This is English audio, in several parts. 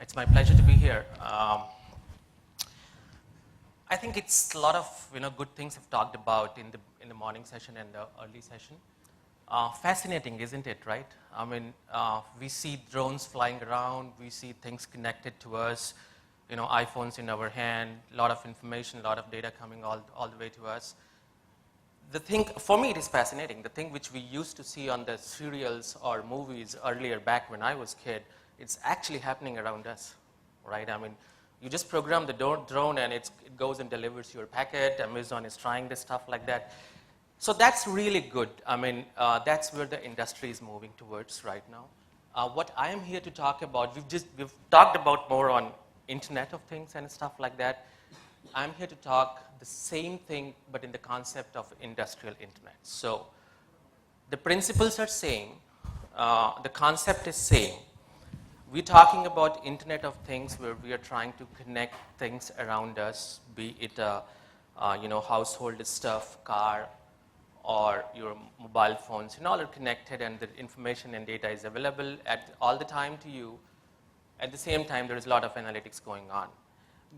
It's my pleasure to be here. I think it's a lot of good things I've talked about in the morning session and the early session. Fascinating, isn't it? Right? I mean, we see drones flying around. We see things connected to us. iPhones in our hand. A lot of information, a lot of data coming all the way to us. The thing, for me, it is fascinating. The thing which we used to see on the serials or movies earlier, back when I was a kid, it's actually happening around us, right? I mean, you just program the drone and it goes and delivers your packet. Amazon is trying this stuff like that. So that's really good. I mean, that's where the industry is moving towards right now. What I am here to talk about, we've talked about more on Internet of Things and stuff like that. I'm here to talk the same thing, but in the concept of industrial internet. So the principles are same, the concept is same. We're talking about Internet of Things where we are trying to connect things around us, be it household stuff, car, or your mobile phones, all are connected and the information and data is available at all the time to you. At the same time, there is a lot of analytics going on.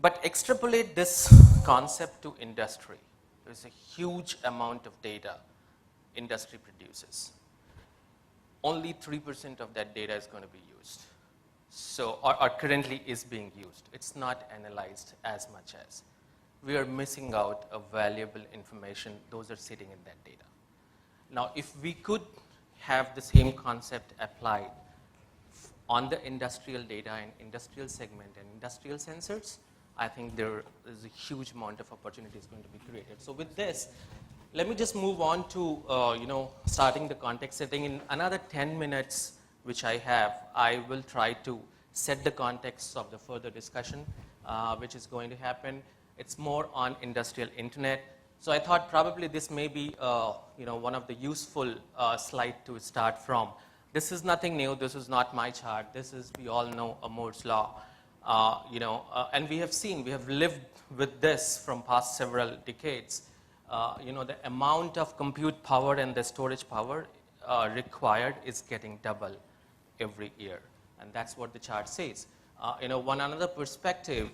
But extrapolate this concept to industry. There's a huge amount of data industry produces. Only 3% of that data is going to be used. So, or currently is being used. It's not analyzed as much as. We are missing out a valuable information. Those are sitting in that data. Now, if we could have the same concept applied on the industrial data and industrial segment and industrial sensors, I think there is a huge amount of opportunities going to be created. So with this, let me just move on to starting the context setting. In another 10 minutes, which I have, I will try to set the context of the further discussion, which is going to happen. It's more on industrial internet. So I thought probably this may be one of the useful slide to start from. This is nothing new. This is not my chart. This is, we all know, Moore's law. And we have lived with this from past several decades. The amount of compute power and the storage power required is getting double every year, and that's what the chart says. One another perspective,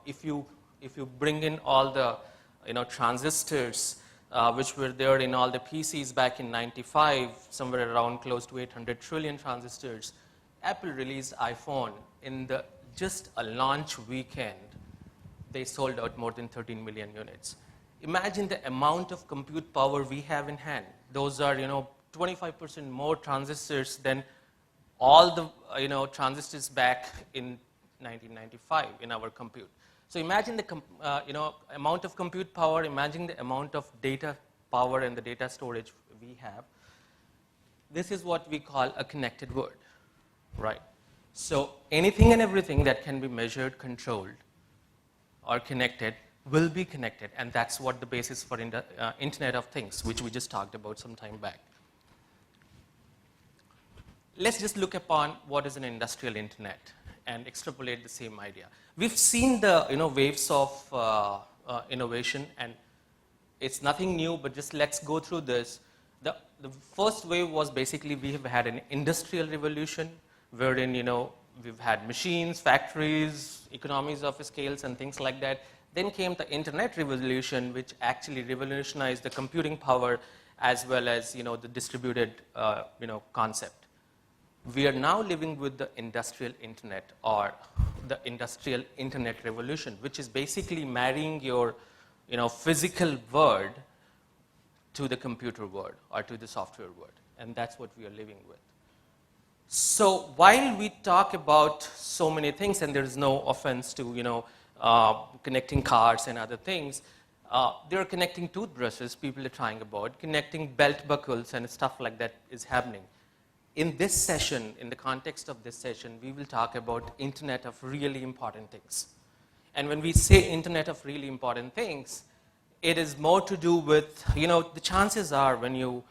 if you bring in all the transistors which were there in all the PCs back in '95, somewhere around close to 800 trillion transistors. Apple released iPhone in just a launch weekend. They sold out more than 13 million units. Imagine the amount of compute power we have in hand. Those are 25% more transistors than all the transistors back in 1995 in our compute. So imagine the amount of compute power. Imagine the amount of data power and the data storage we have. This is what we call a connected world. Right. So anything and everything that can be measured, controlled, or connected will be connected, and that's what the basis for Internet of Things, which we just talked about some time back. Let's just look upon what is an industrial internet and extrapolate the same idea. We've seen the waves of innovation, and it's nothing new, but just let's go through this. The first wave was basically we have had an industrial revolution, wherein we've had machines, factories, economies of scales, and things like that. Then came the internet revolution, which actually revolutionized the computing power as well as the distributed concept. We are now living with the industrial internet, or the industrial internet revolution, which is basically marrying your physical world to the computer world or to the software world, and that's what we are living with. So while we talk about so many things, and there is no offense to connecting cars and other things, they are connecting toothbrushes. People are trying about connecting belt buckles and stuff like that is happening. In this session, in the context of this session, we will talk about Internet of really important things. And when we say Internet of really important things, it is more to do with the chances are when you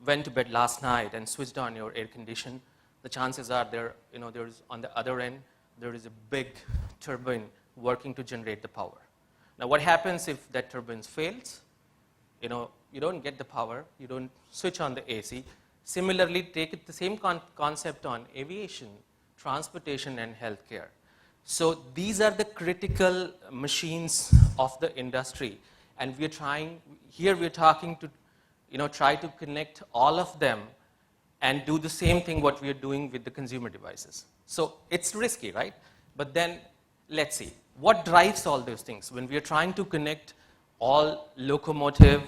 went to bed last night and switched on your air condition, the chances are there's on the other end, there is a big turbine working to generate the power. Now what happens if that turbine fails? You don't get the power, you don't switch on the AC. Similarly, take it the same concept on aviation. transportation, and healthcare. So these are the critical machines of the industry, and we're talking to, try to connect all of them and do the same thing what we are doing with the consumer devices. So it's risky, right? But then let's see, what drives all those things? When we are trying to connect all locomotive,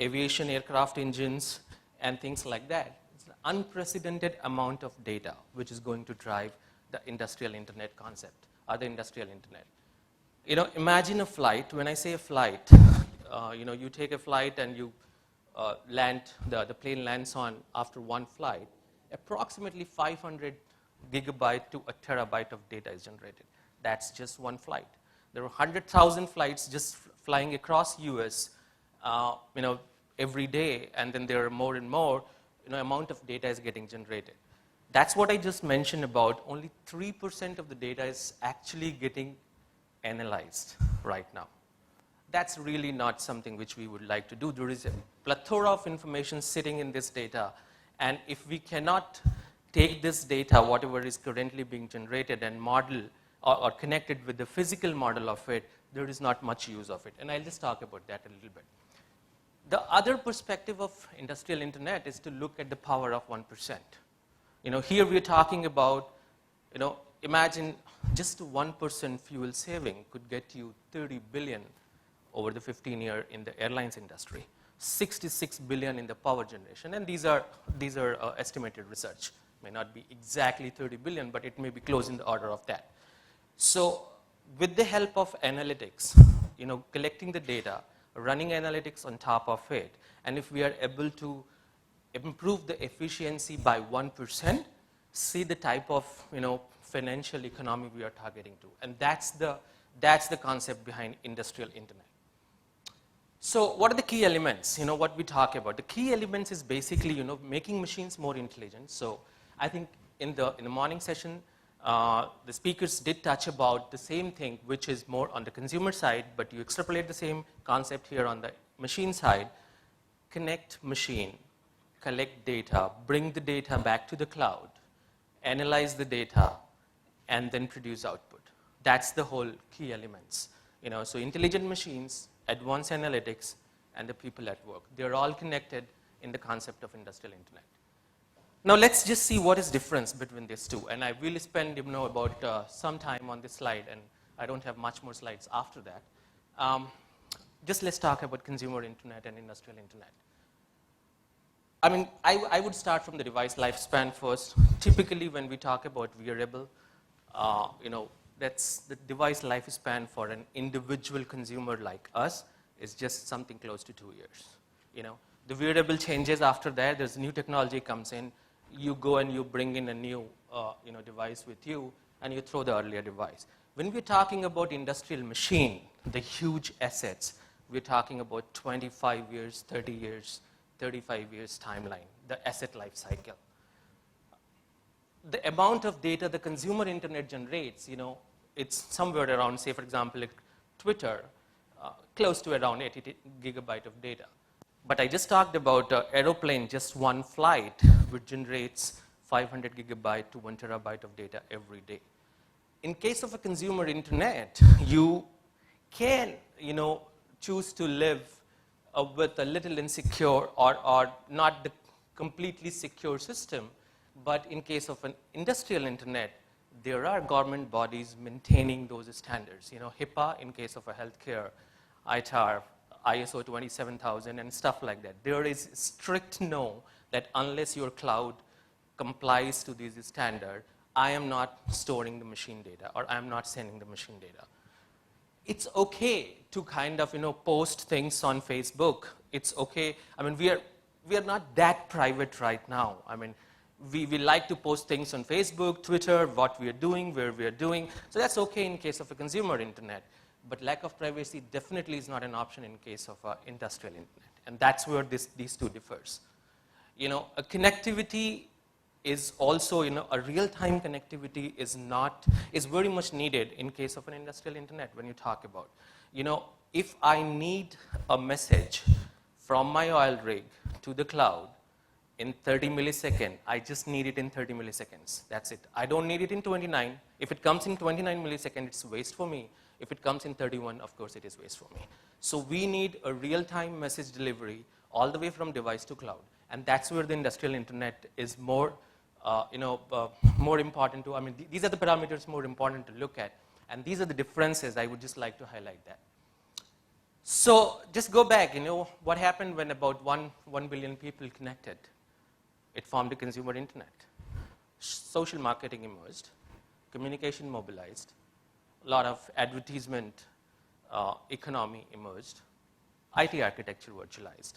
aviation aircraft engines, and things like that, it's an unprecedented amount of data which is going to drive the industrial internet concept, or the industrial internet. Imagine a flight. When I say a flight, you take a flight and you land, the plane lands on after one flight, approximately 500 gigabyte to a terabyte of data is generated. That's just one flight. There are 100,000 flights just flying across US, every day, and then there are more and more, amount of data is getting generated. That's what I just mentioned about. Only 3% of the data is actually getting analyzed right now. That's really not something which we would like to do. There is a plethora of information sitting in this data, and if we cannot take this data, whatever is currently being generated, and model or connect it with the physical model of it, there is not much use of it. And I'll just talk about that a little bit. The other perspective of industrial internet is to look at the power of 1%. Here we're talking about, imagine just 1% fuel saving could get you 30 billion over the 15-year in the airlines industry, 66 billion in the power generation, and these are estimated research. May not be exactly 30 billion, but it may be close in the order of that. So with the help of analytics, collecting the data, running analytics on top of it, and if we are able to improve the efficiency by 1%, see the type of financial economy we are targeting to, and that's the concept behind industrial internet. So what are the key elements? What we talk about. The key elements is basically making machines more intelligent. So I think in the morning session, the speakers did touch about the same thing, which is more on the consumer side, but you extrapolate the same concept here on the machine side. Connect machine, collect data, bring the data back to the cloud, analyze the data, and then produce output. That's the whole key elements. So intelligent machines, advanced analytics, and the people at work. They're all connected in the concept of industrial internet. Now let's just see what is difference between these two. And I will spend about some time on this slide, and I don't have much more slides after that. Just let's talk about consumer internet and industrial internet. I mean, I would start from the device lifespan first. Typically, when we talk about wearable, that's the device lifespan for an individual consumer like us is just something close to 2 years. The wearable changes after that. There's new technology comes in. You go and you bring in a new device with you, and you throw the earlier device. When we're talking about industrial machine, the huge assets, we're talking about 25 years, 30 years, 35 years timeline, the asset life cycle. The amount of data the consumer internet generates, it's somewhere around, say, for example, like Twitter, close to around 80 gigabyte of data. But I just talked about aeroplane, just one flight, which generates 500 gigabyte to 1 terabyte of data every day. In case of a consumer internet, you can, choose to live with a little insecure or not the completely secure system. But in case of an industrial internet, there are government bodies maintaining those standards. HIPAA in case of a healthcare, ITAR, ISO 27000 and stuff like that. There is strict no that unless your cloud complies to these standards, I am not storing the machine data or I am not sending the machine data. It's okay to kind of post things on Facebook. It's okay. I mean, we are not that private right now. I mean, we like to post things on Facebook, Twitter, what we are doing, where we are doing. So that's okay in case of a consumer internet. But lack of privacy definitely is not an option in case of industrial internet. And that's where these two differs. A connectivity is also, a real-time connectivity is very much needed in case of an industrial internet when you talk about. If I need a message from my oil rig to the cloud, in 30 milliseconds. I just need it in 30 milliseconds. That's it. I don't need it in 29. If it comes in 29 milliseconds, it's waste for me. If it comes in 31, of course, it is waste for me. So we need a real-time message delivery all the way from device to cloud. And that's where the industrial internet is more, more important to, these are the parameters more important to look at. And these are the differences. I would just like to highlight that. So just go back, what happened when about 1 billion people connected? It formed a consumer internet. Social marketing emerged, communication mobilized, a lot of advertisement economy emerged, IT architecture virtualized.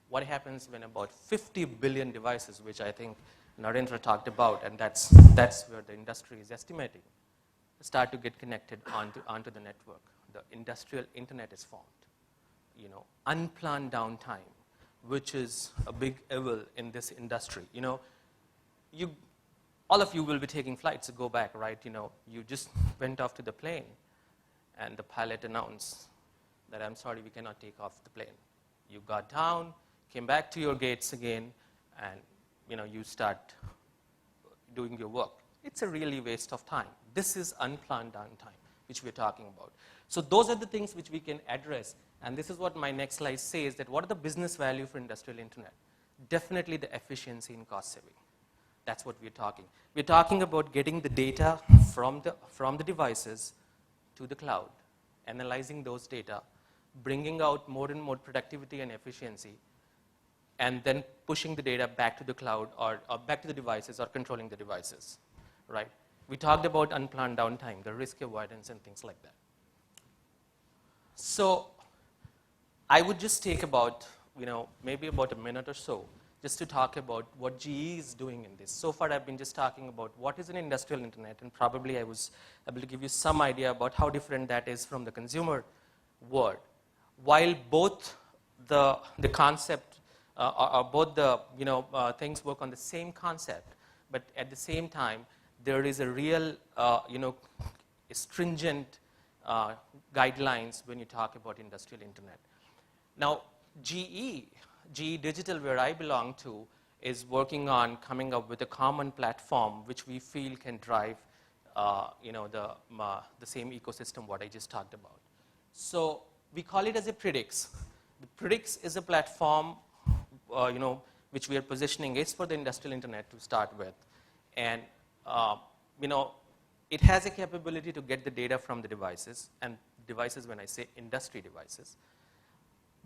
What happens when about 50 billion devices, which I think Narendra talked about, and that's where the industry is estimating, start to get connected onto the network. The industrial internet is formed. Unplanned downtime, which is a big evil in this industry. All of you will be taking flights to go back, right? You just went off to the plane, and the pilot announced that, I'm sorry, we cannot take off the plane. You got down, came back to your gates again, and you start doing your work. It's a really waste of time. This is unplanned downtime, which we're talking about. So those are the things which we can address. And this is what my next slide says, that what are the business value for industrial internet? Definitely the efficiency and cost saving. That's what we're talking. We're talking about getting the data from the devices to the cloud, analyzing those data, bringing out more and more productivity and efficiency, and then pushing the data back to the cloud or back to the devices or controlling the devices, right? We talked about unplanned downtime, the risk avoidance and things like that. So I would just take about, maybe about a minute or so just to talk about what GE is doing in this. So far, I've been just talking about what is an industrial internet, and probably I was able to give you some idea about how different that is from the consumer world. While both the concept or both the things work on the same concept, but at the same time, there is a real stringent guidelines when you talk about industrial internet. Now, GE Digital, where I belong to, is working on coming up with a common platform which we feel can drive the same ecosystem what I just talked about. So we call it as a Predix. The Predix is a platform which we are positioning is for the industrial internet to start with. And it has a capability to get the data from the devices, and devices when I say industry devices,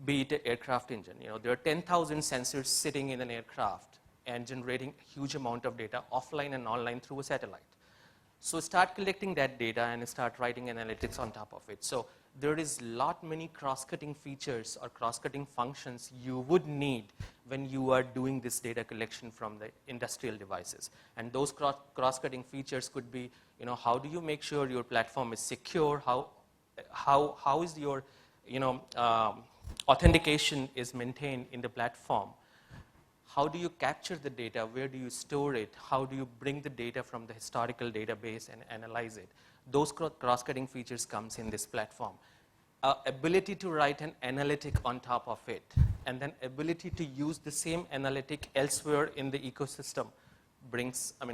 be it an aircraft engine. There are 10,000 sensors sitting in an aircraft and generating a huge amount of data offline and online through a satellite. So start collecting that data and start writing analytics on top of it. So there is many cross-cutting features or cross-cutting functions you would need when you are doing this data collection from the industrial devices. And those cross-cutting features could be, how do you make sure your platform is secure? How is your, authentication is maintained in the platform? How do you capture the data? Where do you store it? How do you bring the data from the historical database and analyze it? Those cross-cutting features comes in this platform. Ability to write an analytic on top of it, and then ability to use the same analytic elsewhere in the ecosystem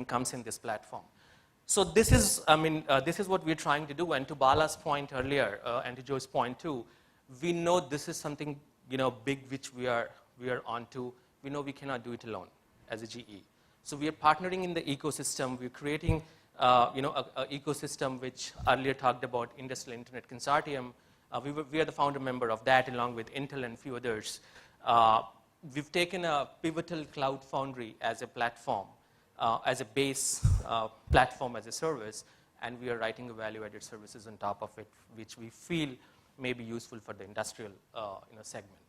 comes in this platform. So this is, this is what we're trying to do. And to Bala's point earlier, and to Joe's point too, we know this is something big which we are onto. We know we cannot do it alone as a GE. So we are partnering in the ecosystem. We're creating an ecosystem which earlier talked about Industrial Internet Consortium. We are the founder member of that along with Intel and a few others. We've taken a Pivotal Cloud Foundry as a platform, as a base platform as a service, and we are writing value-added services on top of it, which we feel may be useful for the industrial segment.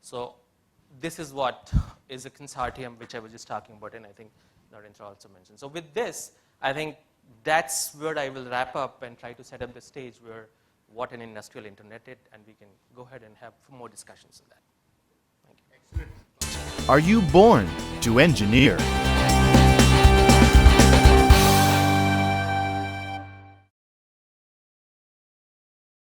So this is what is a consortium which I was just talking about, and I think Narendra also mentioned. So with this, I think that's where I will wrap up and try to set up the stage where what an industrial internet is, and we can go ahead and have more discussions on that. Thank you. Excellent. Are you born to engineer?